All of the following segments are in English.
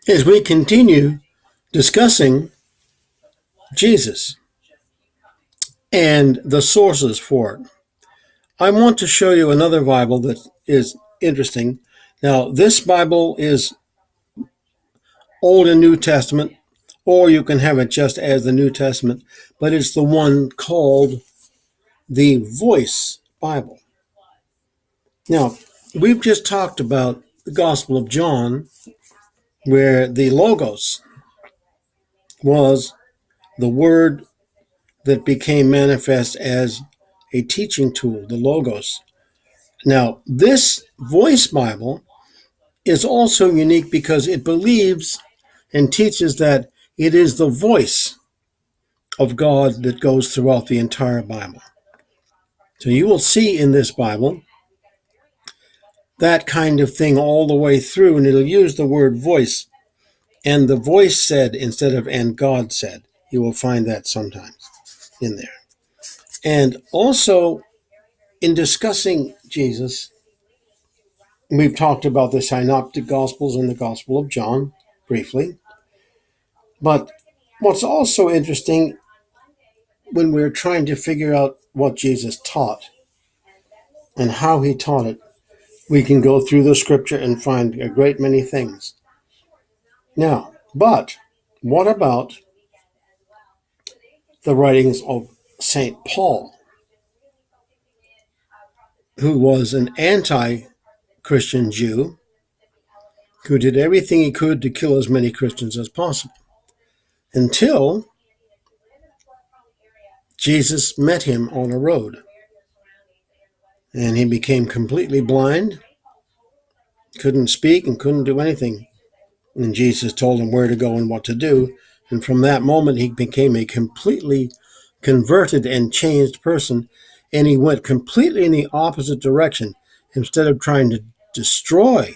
as we continue discussing Jesus and the sources for it. I want to show you another Bible that is interesting. Now, this Bible is Old and New Testament, or you can have it just as the New Testament, but it's the one called the Voice Bible. Now, we've just talked about the Gospel of John, where the Logos was the Word that became manifest as a teaching tool, the Logos. Now, this Voice Bible is also unique because it believes and teaches that it is the voice of God that goes throughout the entire Bible. So you will see in this Bible that kind of thing all the way through, and it'll use the word voice. And the voice said instead of and God said. You will find that sometimes in there. And also, in discussing Jesus, we've talked about the Synoptic Gospels and the Gospel of John briefly. But what's also interesting when we're trying to figure out what Jesus taught and how he taught it, we can go through the scripture and find a great many things. Now, but what about the writings of St. Paul, who was an anti-Christian Jew who did everything he could to kill as many Christians as possible until Jesus met him on a road and he became completely blind, couldn't speak and couldn't do anything. And Jesus told him where to go and what to do. And from that moment, he became a completely converted and changed person. And he went completely in the opposite direction. Instead of trying to destroy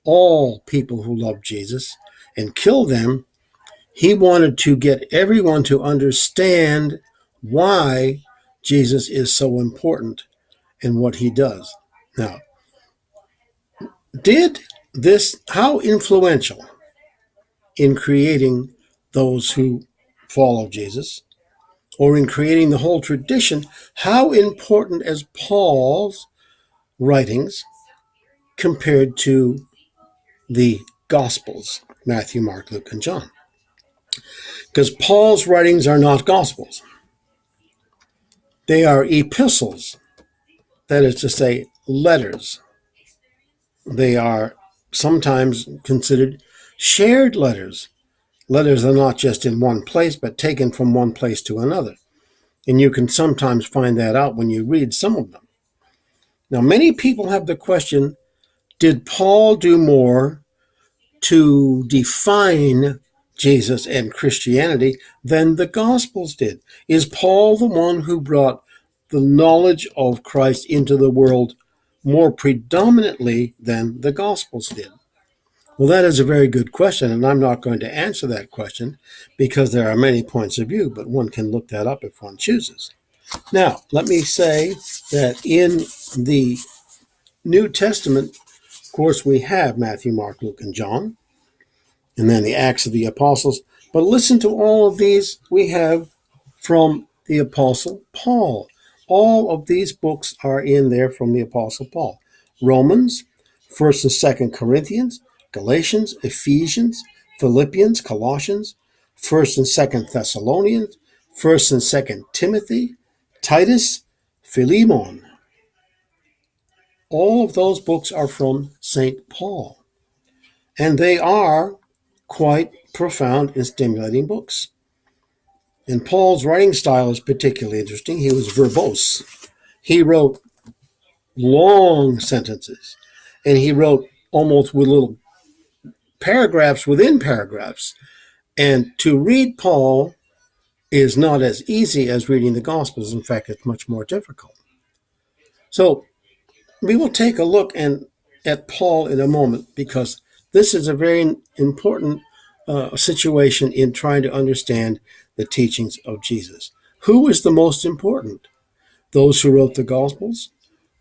all people who love Jesus and kill them, he wanted to get everyone to understand why Jesus is so important and what he does. Now, how influential in creating those who follow Jesus, or in creating the whole tradition, how important is Paul's writings compared to the Gospels, Matthew, Mark, Luke, and John? Because Paul's writings are not Gospels. They are epistles, that is to say, letters. They are sometimes considered shared letters. Letters are not just in one place, but taken from one place to another. And you can sometimes find that out when you read some of them. Now, many people have the question, did Paul do more to define Jesus and Christianity than the Gospels did? Is Paul the one who brought the knowledge of Christ into the world more predominantly than the Gospels did? Well, that is a very good question, and I'm not going to answer that question because there are many points of view, but one can look that up if one chooses. Now, let me say that in the New Testament, of course, we have Matthew, Mark, Luke, and John, and then the Acts of the Apostles. But listen to all of these we have from the Apostle Paul. All of these books are in there from the Apostle Paul. Romans, 1st and 2nd Corinthians, Galatians, Ephesians, Philippians, Colossians, 1st and 2nd Thessalonians, 1st and 2nd Timothy, Titus, Philemon. All of those books are from St. Paul, and they are quite profound and stimulating books. And Paul's writing style is particularly interesting. He was verbose. He wrote long sentences, and he wrote almost with little paragraphs within paragraphs. And to read Paul is not as easy as reading the Gospels. In fact, it's much more difficult. So we will take a look at Paul in a moment, because this is a very important situation in trying to understand the teachings of Jesus. Who is the most important? Those who wrote the Gospels,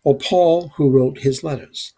or Paul who wrote his letters?